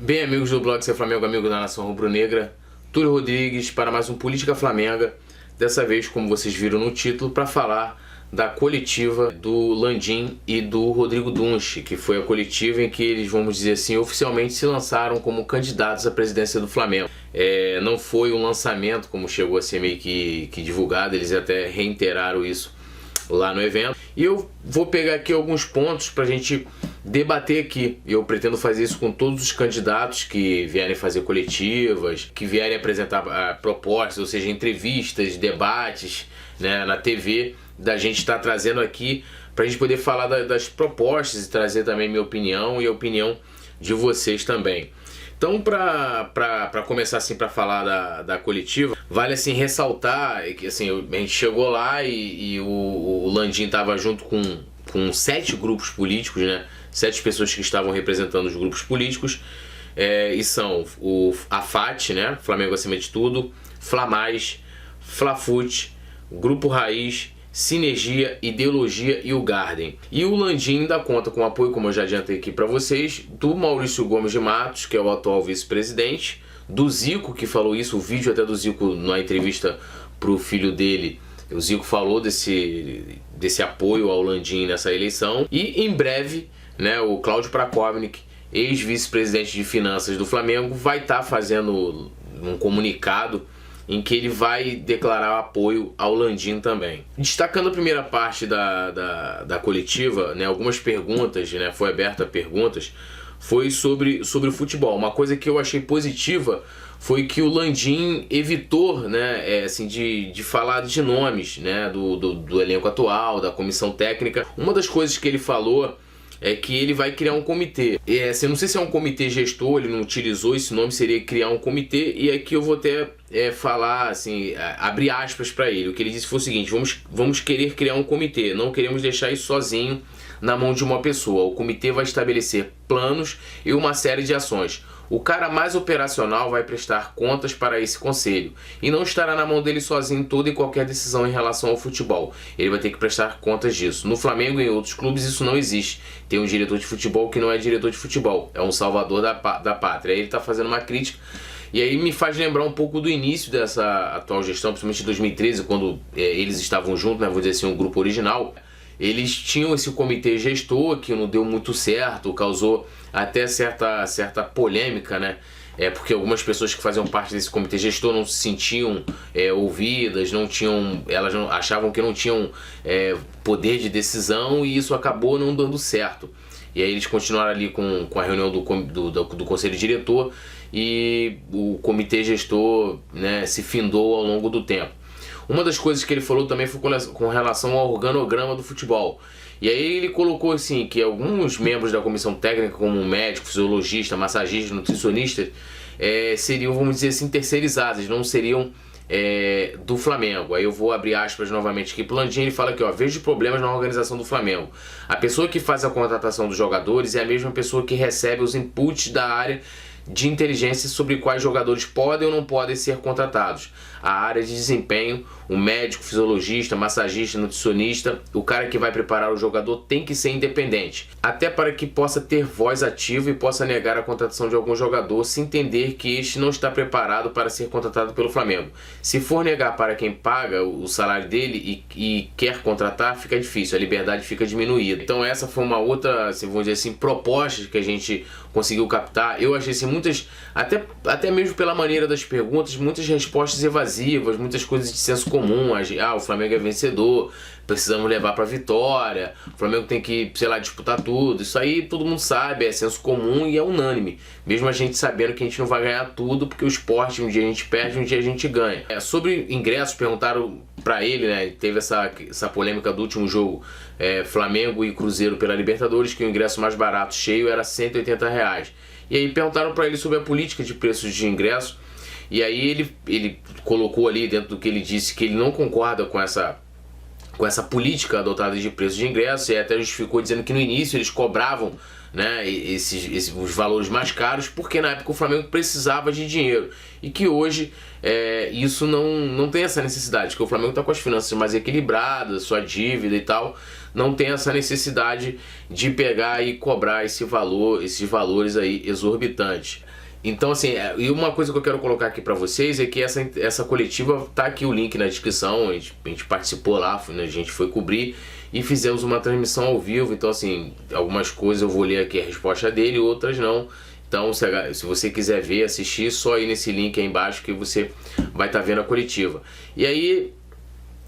Bem, amigos do blog Ser Flamengo, amigo da Nação Rubro-Negra, Túlio Rodrigues para mais um Política Flamenga, dessa vez, como vocês viram no título, para falar da coletiva do Landim e do Rodrigo Dunche, que foi a coletiva em que eles, vamos dizer assim, oficialmente se lançaram como candidatos à presidência do Flamengo. Não foi um lançamento, como chegou a ser meio que divulgado, eles até reiteraram isso lá no evento. E eu vou pegar aqui alguns pontos para a gente debater aqui. Eu pretendo fazer isso com todos os candidatos que vierem fazer coletivas, que vierem apresentar propostas, ou seja, entrevistas, debates, né, na TV, da gente estar trazendo aqui para a gente poder falar das propostas e trazer também minha opinião e a opinião de vocês também. Então, para começar assim, para falar da coletiva, vale assim ressaltar que assim, a gente chegou lá e o Landim estava junto com 7 grupos políticos, né? 7 pessoas que estavam representando os grupos políticos, e são a FAT, né? Flamengo Acima de Tudo, Flamais, Flafute, Grupo Raiz, Sinergia, Ideologia e o Garden. E o Landim dá conta com o apoio, como eu já adiantei aqui para vocês, do Maurício Gomes de Matos, que é o atual vice-presidente, do Zico, que falou isso, o vídeo até do Zico na entrevista para o filho dele, o Zico falou desse apoio ao Landim nessa eleição. E em breve, né, o Cláudio Prakovnik, ex-vice-presidente de finanças do Flamengo, vai estar fazendo um comunicado em que ele vai declarar apoio ao Landim também. Destacando a primeira parte da coletiva, né, algumas perguntas, né, foi aberta a perguntas, foi sobre o futebol. Uma coisa que eu achei positiva foi que o Landim evitou, né, assim, de falar de nomes, né, do elenco atual, da comissão técnica. Uma das coisas que ele falou é que ele vai criar um comitê. Assim, não sei se é um comitê gestor, ele não utilizou esse nome, seria criar um comitê, e aqui eu vou até falar, assim, abrir aspas para ele. O que ele disse foi o seguinte: vamos querer criar um comitê, não queremos deixar isso sozinho na mão de uma pessoa. O comitê vai estabelecer planos e uma série de ações. O cara mais operacional vai prestar contas para esse conselho e não estará na mão dele sozinho toda e qualquer decisão em relação ao futebol. Ele vai ter que prestar contas disso. No Flamengo e em outros clubes isso não existe. Tem um diretor de futebol que não é diretor de futebol, é um salvador da pátria. Aí ele está fazendo uma crítica. E aí me faz lembrar um pouco do início dessa atual gestão, principalmente em 2013, quando eles estavam juntos, né, vou dizer assim, um grupo original. Eles tinham esse comitê gestor que não deu muito certo, causou até certa polêmica, né? Porque algumas pessoas que faziam parte desse comitê gestor não se sentiam ouvidas, elas achavam que não tinham poder de decisão, e isso acabou não dando certo. E aí eles continuaram ali com a reunião do conselho diretor, e o comitê gestor, né, se findou ao longo do tempo. Uma das coisas que ele falou também foi com relação ao organograma do futebol. E aí ele colocou assim que alguns membros da comissão técnica, como médico, fisiologista, massagista, nutricionista, seriam, vamos dizer assim, terceirizados, não seriam do Flamengo. Aí eu vou abrir aspas novamente aqui pro Landim. Ele fala que, vejo problemas na organização do Flamengo. A pessoa que faz a contratação dos jogadores é a mesma pessoa que recebe os inputs da área de inteligência sobre quais jogadores podem ou não podem ser contratados. A área de desempenho, o médico, fisiologista, massagista, nutricionista, o cara que vai preparar o jogador tem que ser independente, até para que possa ter voz ativa e possa negar a contratação de algum jogador se entender que este não está preparado para ser contratado pelo Flamengo. Se for negar para quem paga o salário dele e quer contratar, fica difícil, a liberdade fica diminuída. Então essa foi uma outra, assim, vamos dizer assim, proposta que a gente conseguiu captar. Eu achei assim, muitas, até mesmo pela maneira das perguntas, muitas respostas evasivas, muitas coisas de senso comum. O Flamengo é vencedor, precisamos levar para vitória, o Flamengo tem que, sei lá, disputar tudo. Isso aí todo mundo sabe, é senso comum e é unânime, mesmo a gente sabendo que a gente não vai ganhar tudo, porque o esporte, um dia a gente perde, um dia a gente ganha. Sobre ingressos, perguntaram para ele, né, teve essa polêmica do último jogo, Flamengo e Cruzeiro pela Libertadores, que o ingresso mais barato cheio era R$180. E aí perguntaram para ele sobre a política de preços de ingresso. E aí ele colocou ali dentro do que ele disse que ele não concorda com essa política adotada de preço de ingresso, e até justificou dizendo que no início eles cobravam né, os valores mais caros, porque na época o Flamengo precisava de dinheiro, e que hoje isso não tem essa necessidade, porque o Flamengo está com as finanças mais equilibradas, sua dívida e tal, não tem essa necessidade de pegar e cobrar esses valores aí exorbitantes. Então, assim, e uma coisa que eu quero colocar aqui pra vocês é que essa coletiva, tá aqui o link na descrição, a gente participou lá, a gente foi cobrir e fizemos uma transmissão ao vivo. Então, assim, algumas coisas eu vou ler aqui a resposta dele, outras não. Então, se você quiser ver, assistir, só ir nesse link aí embaixo que você vai estar vendo a coletiva. E aí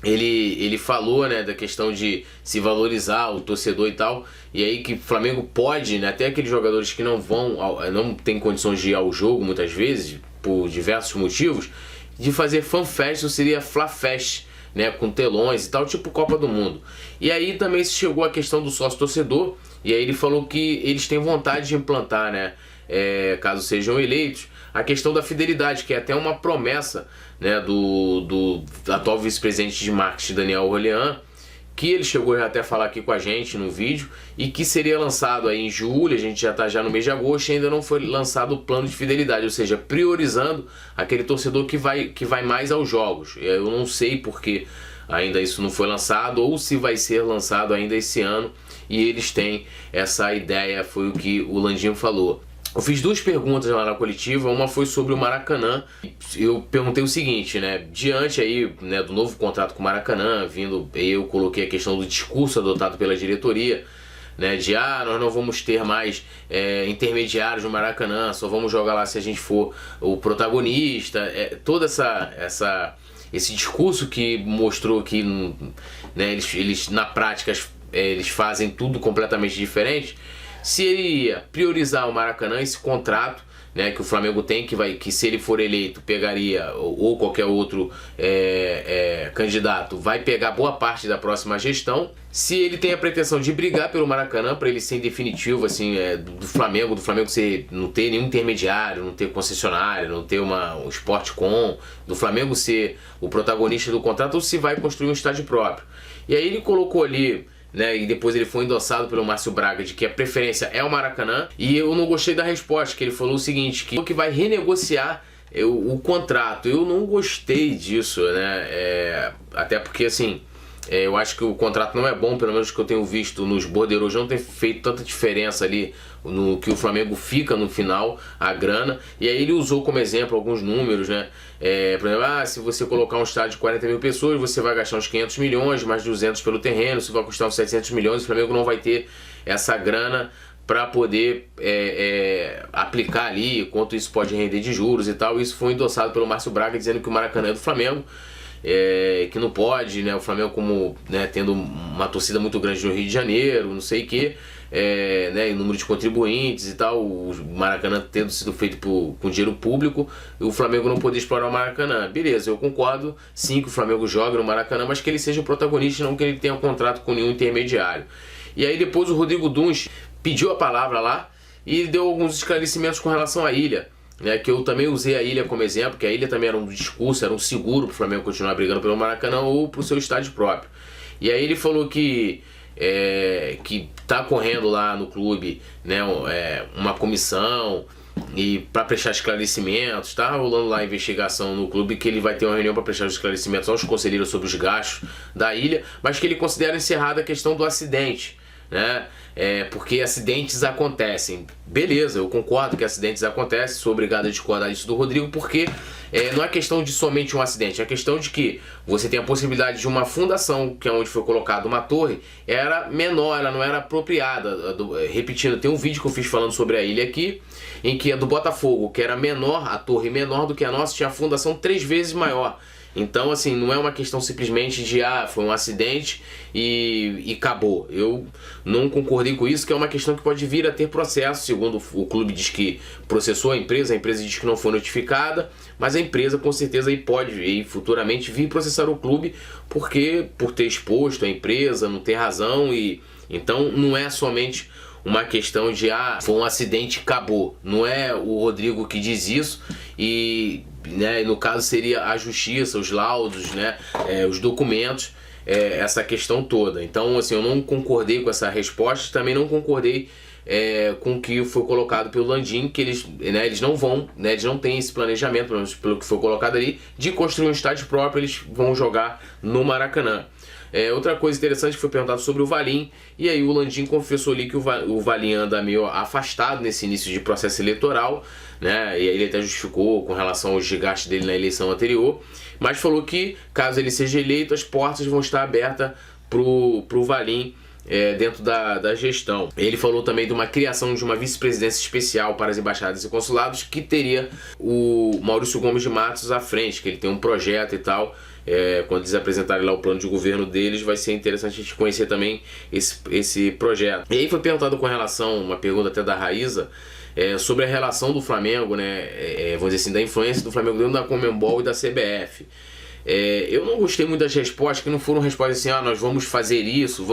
ele falou, né, da questão de se valorizar o torcedor e tal, e aí que o Flamengo pode, né, até aqueles jogadores que não tem condições de ir ao jogo muitas vezes, por diversos motivos, de fazer fanfest, ou seria flafest, né, com telões e tal, tipo Copa do Mundo. E aí também se chegou a questão do sócio torcedor, e aí ele falou que eles têm vontade de implantar, né, caso sejam eleitos, a questão da fidelidade, que é até uma promessa, né, do atual vice-presidente de marketing, Daniel Orlean, que ele chegou até a falar aqui com a gente no vídeo, e que seria lançado aí em julho, a gente já está já no mês de agosto, e ainda não foi lançado o plano de fidelidade, ou seja, priorizando aquele torcedor que vai mais aos jogos. Eu não sei porque ainda isso não foi lançado, ou se vai ser lançado ainda esse ano, e eles têm essa ideia, foi o que o Landim falou. Eu fiz duas perguntas lá na coletiva, uma foi sobre o Maracanã. Eu perguntei o seguinte, né, diante aí, né, do novo contrato com o Maracanã, eu coloquei a questão do discurso adotado pela diretoria, né, de nós não vamos ter mais intermediários no Maracanã, só vamos jogar lá se a gente for o protagonista, todo esse discurso que mostrou que, né, eles na prática eles fazem tudo completamente diferente. Se ele ia priorizar o Maracanã, esse contrato, né, que o Flamengo tem, que se ele for eleito pegaria, ou qualquer outro candidato, vai pegar boa parte da próxima gestão. Se ele tem a pretensão de brigar pelo Maracanã, para ele ser em definitivo, assim, do Flamengo não ter nenhum intermediário, não ter concessionário, não ter um Sportcom, do Flamengo ser o protagonista do contrato, ou se vai construir um estádio próprio. E aí ele colocou ali, né, e depois ele foi endossado pelo Márcio Braga de que a preferência é o Maracanã, e eu não gostei da resposta, que ele falou o seguinte, que vai renegociar o contrato. Eu não gostei disso, né, até porque, assim, eu acho que o contrato não é bom, pelo menos que eu tenho visto nos borderôs, não tem feito tanta diferença ali no que o Flamengo fica no final, a grana. E aí ele usou como exemplo alguns números, né? Por exemplo, se você colocar um estádio de 40 mil pessoas, você vai gastar uns 500 milhões, mais 200 pelo terreno, você vai custar uns 700 milhões, o Flamengo não vai ter essa grana para poder aplicar ali, quanto isso pode render de juros e tal. Isso foi endossado pelo Márcio Braga, dizendo que o Maracanã é do Flamengo, que não pode, né, o Flamengo como, né, tendo uma torcida muito grande no Rio de Janeiro, não sei o que, né, o número de contribuintes e tal, o Maracanã tendo sido feito com dinheiro público, e o Flamengo não poder explorar o Maracanã. Beleza, eu concordo sim que o Flamengo joga no Maracanã, mas que ele seja o protagonista, não que ele tenha um contrato com nenhum intermediário. E aí depois o Rodrigo Duns pediu a palavra lá e deu alguns esclarecimentos com relação à ilha, né, que eu também usei a ilha como exemplo, que a ilha também era um discurso, era um seguro para o Flamengo continuar brigando pelo Maracanã ou para o seu estádio próprio. E aí ele falou que tá correndo lá no clube, né, uma comissão e para prestar esclarecimentos, tá rolando lá a investigação no clube, que ele vai ter uma reunião para prestar esclarecimentos aos conselheiros sobre os gastos da ilha, mas que ele considera encerrada a questão do acidente, né? Porque acidentes acontecem. Beleza, eu concordo que acidentes acontecem, sou obrigado a discordar disso do Rodrigo, porque não é questão de somente um acidente, é questão de que você tem a possibilidade de uma fundação, que é onde foi colocada uma torre, era menor, ela não era apropriada. Repetindo, tem um vídeo que eu fiz falando sobre a ilha aqui, em que a do Botafogo, que era menor, a torre menor do que a nossa, tinha a fundação 3 vezes maior. Então, assim, não é uma questão simplesmente de foi um acidente e acabou. Eu não concordei com isso, que é uma questão que pode vir a ter processo, segundo o clube diz que processou a empresa diz que não foi notificada, mas a empresa com certeza aí pode futuramente vir processar o clube por ter exposto a empresa, não ter razão, e então não é somente uma questão de foi um acidente, acabou. Não é o Rodrigo que diz isso, e né, no caso seria a justiça, os laudos, né, os documentos, essa questão toda. Então, assim, eu não concordei com essa resposta, também não concordei com o que foi colocado pelo Landim, que eles não vão, eles não têm esse planejamento, pelo menos pelo que foi colocado ali, de construir um estádio próprio. Eles vão jogar no Maracanã. Outra coisa interessante que foi perguntado sobre o Valim, e aí o Landim confessou ali que o Valim anda meio afastado nesse início de processo eleitoral, né? E aí ele até justificou com relação aos desgastes dele na eleição anterior, mas falou que caso ele seja eleito, as portas vão estar abertas pro Valim dentro da gestão. Ele falou também de uma criação de uma vice-presidência especial para as embaixadas e consulados, que teria o Maurício Gomes de Matos à frente, que ele tem um projeto e tal. Quando eles apresentarem lá o plano de governo deles, vai ser interessante a gente conhecer também esse projeto. E aí foi perguntado com relação, uma pergunta até da Raíza, sobre a relação do Flamengo, né, vamos dizer assim, da influência do Flamengo dentro da Conmebol e da CBF. Eu não gostei muito das respostas, que não foram respostas assim, nós vamos fazer isso,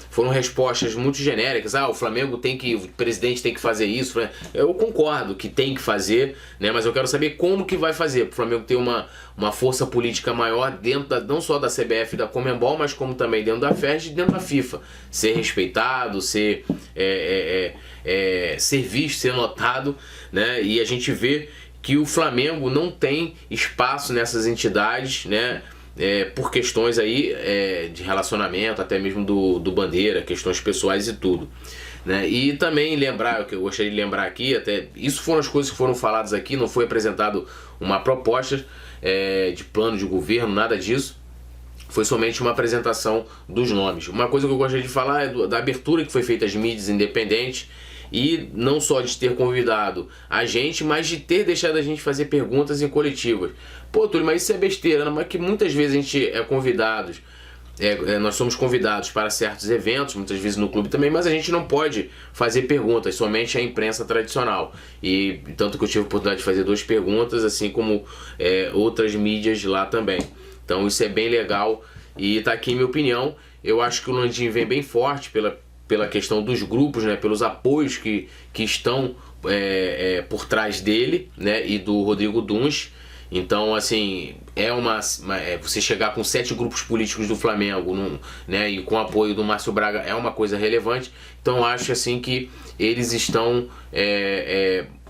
foram respostas muito genéricas. O Flamengo o presidente tem que fazer isso. Eu concordo que tem que fazer, né, mas eu quero saber como que vai fazer, para o Flamengo ter uma força política maior dentro não só da CBF e da Conmebol, mas como também dentro da FED e dentro da FIFA. Ser respeitado, ser visto, ser notado, né, e a gente vê que o Flamengo não tem espaço nessas entidades, né, por questões aí de relacionamento, até mesmo do Bandeira, questões pessoais e tudo, né? E também lembrar, o que eu gostaria de lembrar aqui, até isso foram as coisas que foram faladas aqui, não foi apresentado uma proposta de plano de governo, nada disso. Foi somente uma apresentação dos nomes. Uma coisa que eu gostaria de falar é da abertura que foi feita às mídias independentes, e não só de ter convidado a gente, mas de ter deixado a gente fazer perguntas em coletivas. Pô, Túlio, mas isso é besteira, não? Mas que muitas vezes a gente nós somos convidados para certos eventos, muitas vezes no clube também, mas a gente não pode fazer perguntas, somente a imprensa tradicional. E tanto que eu tive a oportunidade de fazer 2 perguntas, assim como outras mídias lá também. Então isso é bem legal e tá aqui minha opinião. Eu acho que o Landim vem bem forte pela questão dos grupos, né, pelos apoios que estão por trás dele, né, e do Rodrigo Duns. Então, assim, você chegar com 7 grupos políticos do Flamengo, né, e com o apoio do Márcio Braga, é uma coisa relevante. Então, acho assim que eles estão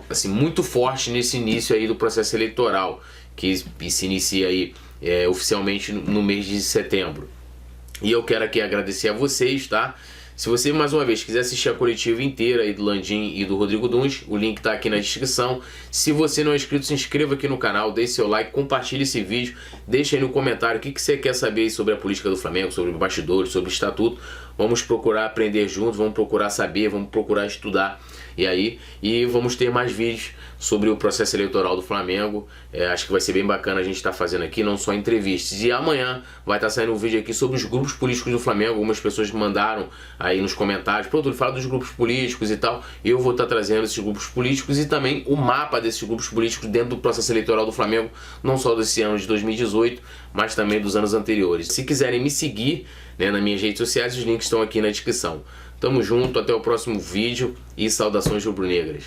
assim, muito fortes nesse início aí do processo eleitoral, que se inicia aí oficialmente no mês de setembro. E eu quero aqui agradecer a vocês, tá? Se você, mais uma vez, quiser assistir a coletiva inteira aí do Landim e do Rodrigo Duns, o link está aqui na descrição. Se você não é inscrito, se inscreva aqui no canal, deixe seu like, compartilhe esse vídeo, deixe aí no comentário o que você quer saber sobre a política do Flamengo, sobre bastidores, sobre estatuto. Vamos procurar aprender juntos, vamos procurar saber, vamos procurar estudar. E vamos ter mais vídeos sobre o processo eleitoral do Flamengo. Acho que vai ser bem bacana a gente estar fazendo aqui, não só entrevistas. E amanhã vai estar saindo um vídeo aqui sobre os grupos políticos do Flamengo. Algumas pessoas mandaram aí nos comentários: pô, Túlio, fala dos grupos políticos e tal. Eu vou estar trazendo esses grupos políticos e também o mapa desses grupos políticos dentro do processo eleitoral do Flamengo, não só desse ano de 2018, mas também dos anos anteriores. Se quiserem me seguir, né, nas minhas redes sociais, os links estão aqui na descrição. Tamo junto, até o próximo vídeo e saudações rubro-negras.